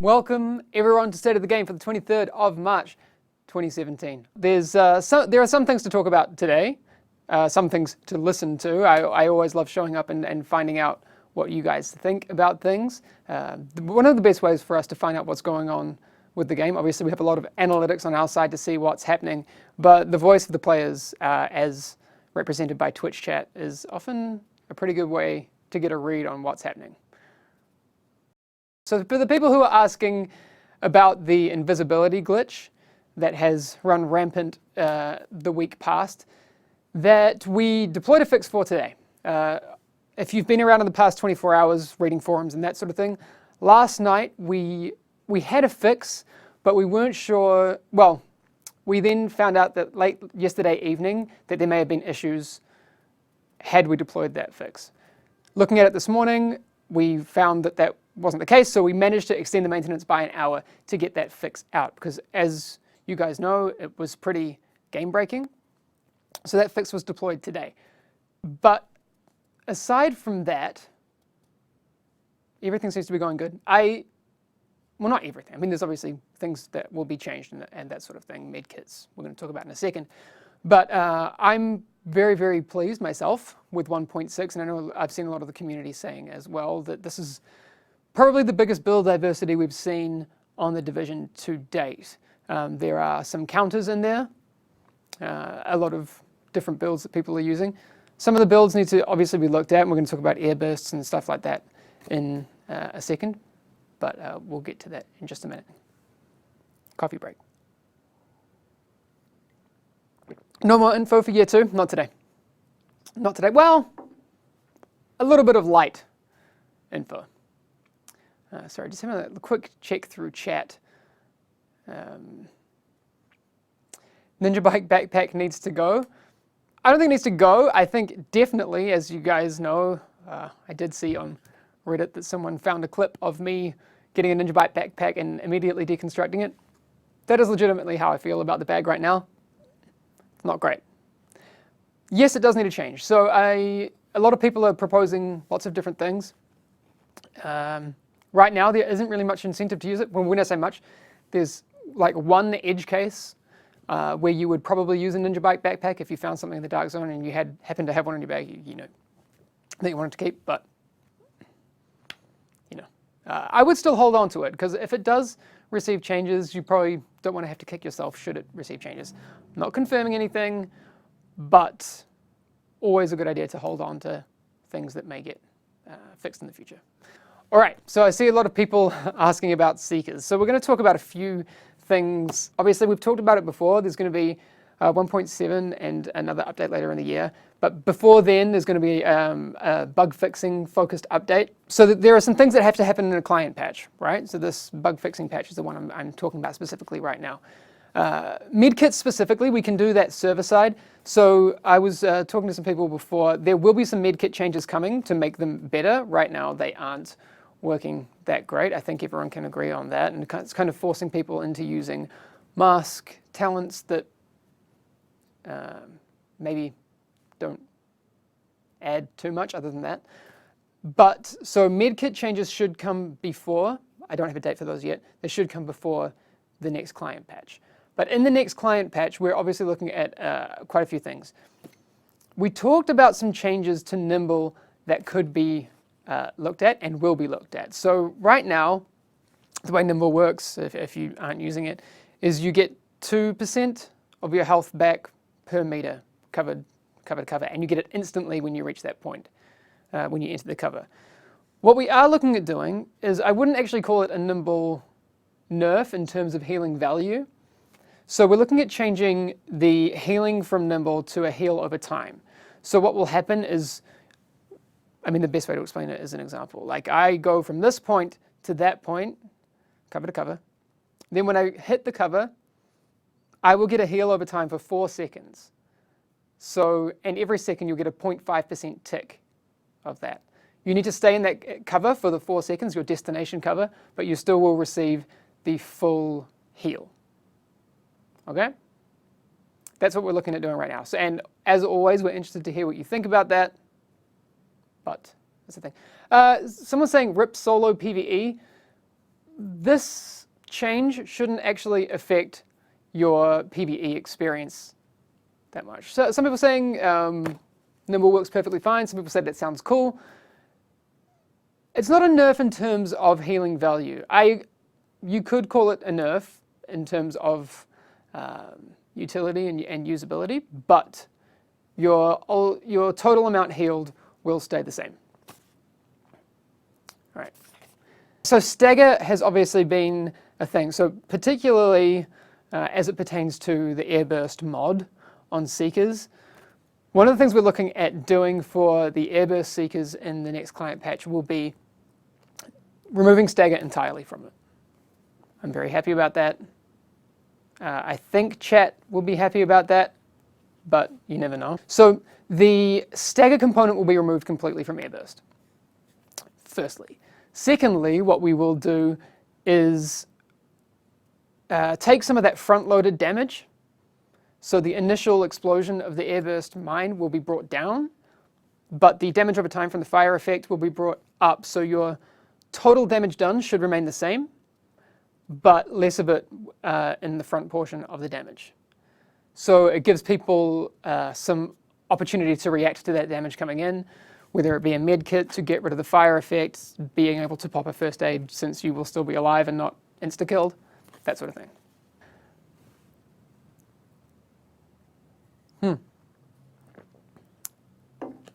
Welcome everyone to State of the Game for the 23rd of March 2017. There are some things to talk about today, some things to listen to. I always love showing up and finding out what you guys think about things. One of the best ways for us to find out what's going on with the game, obviously we have a lot of analytics on our side to see what's happening, but the voice of the players as represented by Twitch chat is often a pretty good way to get a read on what's happening. So for the people who are asking about the invisibility glitch that has run rampant the week past, that we deployed a fix for today. If you've been around in the past 24 hours reading forums and that sort of thing, last night we had a fix, but we weren't sure. Well, we then found out that late yesterday evening that there may have been issues had we deployed that fix. Looking at it this morning, we found that that wasn't the case, so we managed to extend the maintenance by an hour to get that fix out, because as you guys know, it was pretty game-breaking. So that fix was deployed today. But aside from that, everything seems to be going good. Well, not everything. I mean, there's obviously things that will be changed and that sort of thing, medkits, we're going to talk about in a second. But I'm very, very pleased myself with 1.6, and I know I've seen a lot of the community saying as well that this is probably the biggest build diversity we've seen on the Division to date. There are some counters in there, a lot of different builds that people are using. Some of the builds need to obviously be looked at, and we're going to talk about air bursts and stuff like that in a second, but we'll get to that in just a minute. Coffee break. No more info for year 2, not today. Not today. Well, a little bit of light info. Sorry, just having a quick check through chat. Ninja Bike backpack needs to go. I don't think it needs to go. I think definitely, as you guys know, I did see on Reddit that someone found a clip of me getting a Ninja Bike backpack and immediately deconstructing it. That is legitimately how I feel about the bag right now. Not great. Yes, it does need to change. So a lot of people are proposing lots of different things. Right now, there isn't really much incentive to use it. When I say much, there's like one edge case where you would probably use a Ninja Bike backpack if you found something in the dark zone and you happened to have one in your bag, you know, that you wanted to keep. But you know, I would still hold on to it, because if it does receive changes, you probably don't want to have to kick yourself should it receive changes. I'm not confirming anything, but always a good idea to hold on to things that may get fixed in the future. All right, so I see a lot of people asking about Seekers. So we're going to talk about a few things. Obviously, we've talked about it before. There's going to be 1.7 and another update later in the year. But before then, there's going to be a bug fixing focused update. So that there are some things that have to happen in a client patch, right? So this bug fixing patch is the one I'm talking about specifically right now. Medkits specifically, we can do that server side. So I was talking to some people before. There will be some medkit changes coming to make them better. Right now, they aren't working that great. I think everyone can agree on that. And it's kind of forcing people into using mask talents that maybe don't add too much other than that. But so medkit changes should come before. I don't have a date for those yet. They should come before the next client patch. But in the next client patch, we're obviously looking at quite a few things. We talked about some changes to Nimble that could be looked at and will be looked at. So right now, the way Nimble works, if you aren't using it, is you get 2% of your health back per meter cover, and you get it instantly when you reach that point, when you enter the cover. What we are looking at doing is, I wouldn't actually call it a Nimble nerf in terms of healing value. So we're looking at changing the healing from Nimble to a heal over time. So what will happen is, I mean, the best way to explain it is an example. Like, I go from this point to that point, cover to cover. Then when I hit the cover, I will get a heal over time for 4 seconds. So, and every second you'll get a 0.5% tick of that. You need to stay in that cover for the 4 seconds, your destination cover, but you still will receive the full heal. Okay? That's what we're looking at doing right now. So, and as always, we're interested to hear what you think about that. But that's the thing. Someone's saying rip solo PvE. this change shouldn't actually affect your PvE experience that much. So some people are saying Nimble works perfectly fine. Some people say that sounds cool. It's not a nerf in terms of healing value. You could call it a nerf in terms of utility and usability, but your total amount healed will stay the same. All right. So stagger has obviously been a thing. So particularly as it pertains to the airburst mod on Seekers, one of the things we're looking at doing for the airburst Seekers in the next client patch will be removing stagger entirely from it. I'm very happy about that. I think chat will be happy about that, but you never know. So the stagger component will be removed completely from airburst, firstly. Secondly, what we will do is take some of that front-loaded damage. So the initial explosion of the airburst mine will be brought down, but the damage over time from the fire effect will be brought up. So your total damage done should remain the same, but less of it in the front portion of the damage. So it gives people some opportunity to react to that damage coming in, whether it be a med kit to get rid of the fire effect, being able to pop a first aid since you will still be alive and not insta-killed, that sort of thing.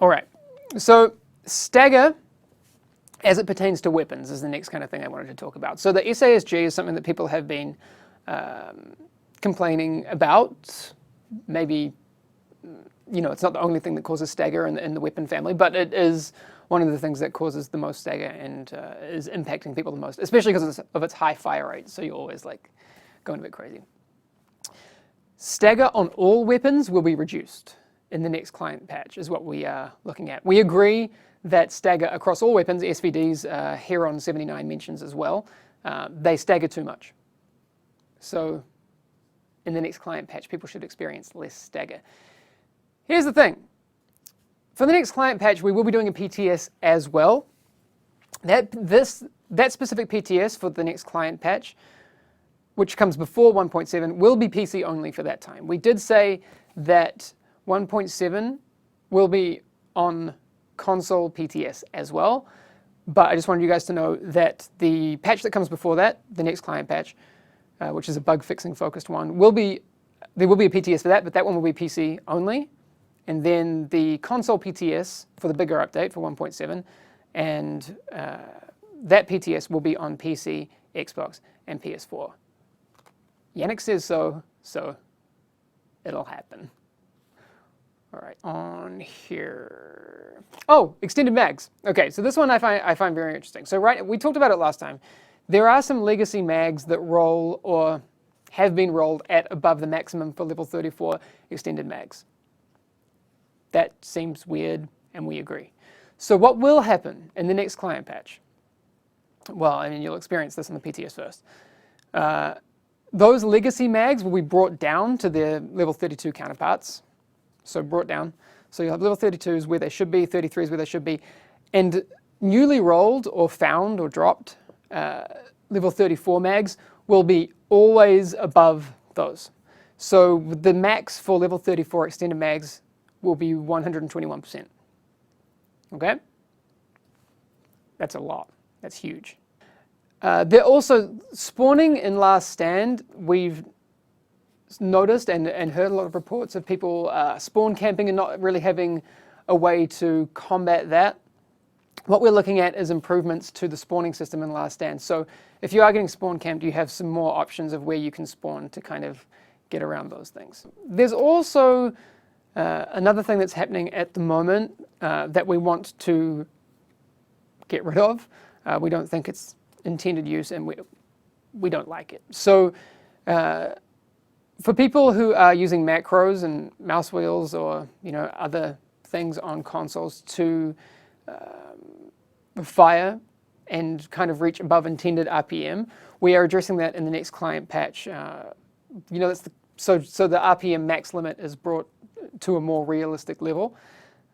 All right, so stagger, as it pertains to weapons, is the next kind of thing I wanted to talk about. So the SASG is something that people have been complaining about. Maybe, you know, it's not the only thing that causes stagger in the weapon family, but it is one of the things that causes the most stagger and is impacting people the most, especially because of its high fire rate. So you're always like going a bit crazy. Stagger on all weapons will be reduced in the next client patch, is what we are looking at. We agree that stagger across all weapons, SVDs, Heron 79 mentions as well, they stagger too much. So in the next client patch, people should experience less stagger. Here's the thing. For the next client patch, we will be doing a PTS as well. That specific PTS for the next client patch, which comes before 1.7, will be PC only for that time. We did say that 1.7 will be on console PTS as well, but I just wanted you guys to know that the patch that comes before that, the next client patch, which is a bug fixing focused one, there will be a PTS for that, but that one will be PC only. And then the console PTS for the bigger update for 1.7, and that PTS will be on PC, Xbox, and PS4. Yannick says so, so it'll happen. All right, on here. Oh, extended mags. Okay, so this one I find very interesting. So we talked about it last time. There are some legacy mags that roll or have been rolled at above the maximum for level 34 extended mags. That seems weird, and we agree. So what will happen in the next client patch? Well, I mean, you'll experience this in the PTS first. Those legacy mags will be brought down to their level 32 counterparts. So brought down. So you'll have level 32s where they should be, 33s where they should be, and newly rolled or found or dropped level 34 mags will be always above those. So the max for level 34 extended mags will be 121%. Okay? That's a lot. That's huge. They're also spawning in Last Stand. We've noticed and heard a lot of reports of people spawn camping and not really having a way to combat that. What we're looking at is improvements to the spawning system in Last Stand. So if you are getting spawn camped, you have some more options of where you can spawn to kind of get around those things. There's also another thing that's happening at the moment that we want to get rid of. We don't think it's intended use, and we don't like it. So for people who are using macros and mouse wheels or other things on consoles to fire and kind of reach above intended RPM, we are addressing that in the next client patch. So the RPM max limit is brought to a more realistic level.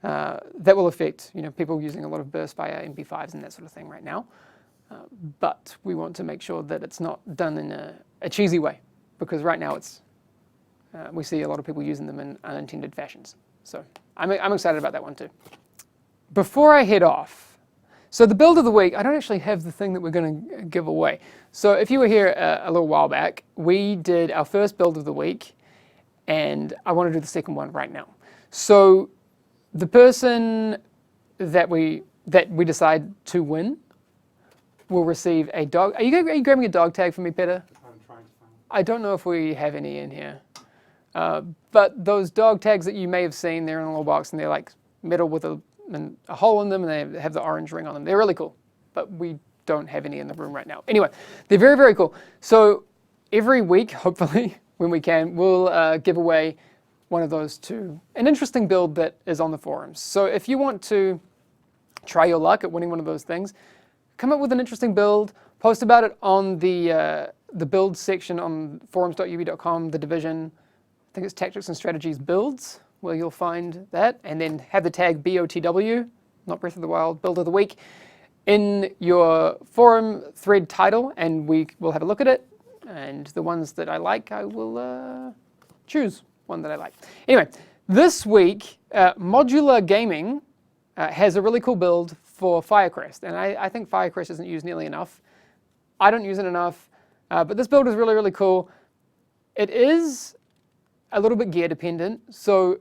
That will affect people using a lot of burst fire MP5s and that sort of thing right now. but we want to make sure that it's not done in a cheesy way, because right now it's we see a lot of people using them in unintended fashions. So I'm excited about that one too. Before I head off, so the build of the week, I don't actually have the thing that we're going to give away. So if you were here a little while back, we did our first build of the week, and I want to do the second one right now. So the person that we decide to win will receive a dog. Are you grabbing a dog tag for me, Peter? I'm trying to find. I don't know if we have any in here. But those dog tags that you may have seen, they're in a little box, and they're like metal with a hole in them, and they have the orange ring on them. They're really cool, but we don't have any in the room right now. Anyway, they're very, very cool. So every week, hopefully, when we can, we'll give away one of those to an interesting build that is on the forums. So if you want to try your luck at winning one of those things, come up with an interesting build, post about it on the build section on forums.ub.com, the division. I think it's Tactics and Strategies Builds, where you'll find that, and then have the tag BOTW, not Breath of the Wild, Build of the Week, in your forum thread title, and we will have a look at it, and the ones that I like, I will choose one that I like. Anyway, this week, Modula Gaming has a really cool build for Firecrest, and I think Firecrest isn't used nearly enough. I don't use it enough, but this build is really, really cool. It is a little bit gear dependent, so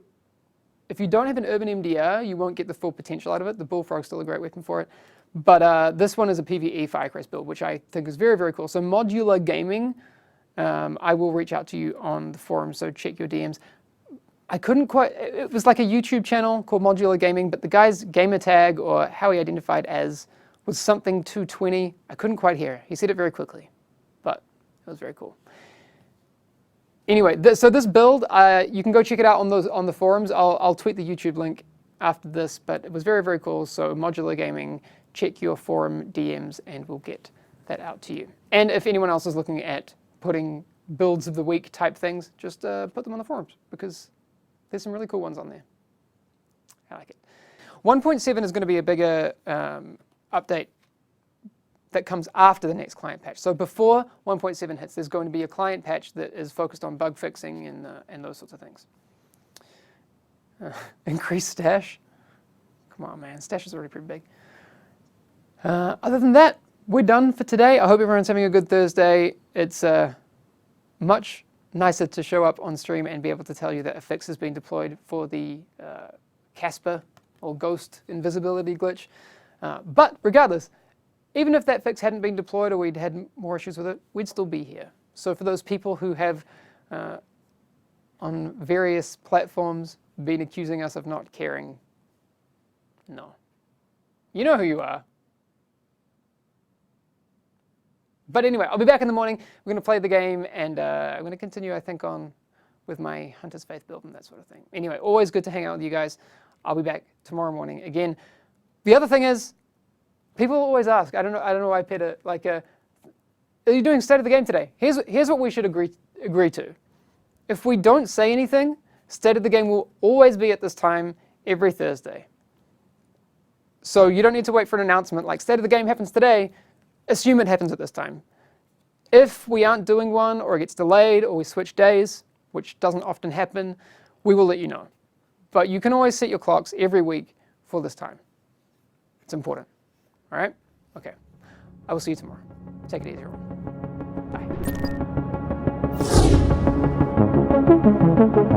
if you don't have an urban MDR, you won't get the full potential out of it. The Bullfrog's still a great weapon for it, but this one is a PvE Firecrest build, which I think is very, very cool. So Modula Gaming, I will reach out to you on the forum, so check your DMs. I couldn't quite, it was like a YouTube channel called Modula Gaming, but the guy's gamer tag, or how he identified as, was something 220. I couldn't quite hear. He said it very quickly, but it was very cool. Anyway, so this build, you can go check it out on the forums. I'll tweet the YouTube link after this, but it was very, very cool. So Modula Gaming, check your forum DMs, and we'll get that out to you. And if anyone else is looking at putting builds of the week type things, just put them on the forums, because there's some really cool ones on there. I like it. 1.7 is going to be a bigger update that comes after the next client patch. So before 1.7 hits, there's going to be a client patch that is focused on bug fixing and those sorts of things. Increased stash. Come on, man. Stash is already pretty big. Other than that, we're done for today. I hope everyone's having a good Thursday. It's much nicer to show up on stream and be able to tell you that a fix has been deployed for the Casper or Ghost invisibility glitch. But regardless, even if that fix hadn't been deployed or we'd had more issues with it, we'd still be here. So for those people who have, on various platforms, been accusing us of not caring, no. You know who you are. But anyway, I'll be back in the morning. We're going to play the game, and I'm going to continue, I think, on with my Hunter's Faith build and that sort of thing. Anyway, always good to hang out with you guys. I'll be back tomorrow morning again. The other thing is, people always ask, I don't know why, Peter, like, are you doing State of the Game today? Here's what we should agree to. If we don't say anything, State of the Game will always be at this time every Thursday. So you don't need to wait for an announcement like State of the Game happens today. Assume it happens at this time. If we aren't doing one, or it gets delayed, or we switch days, which doesn't often happen, we will let you know. But you can always set your clocks every week for this time. It's important. All right? Okay. I will see you tomorrow. Take it easy, everyone. Bye.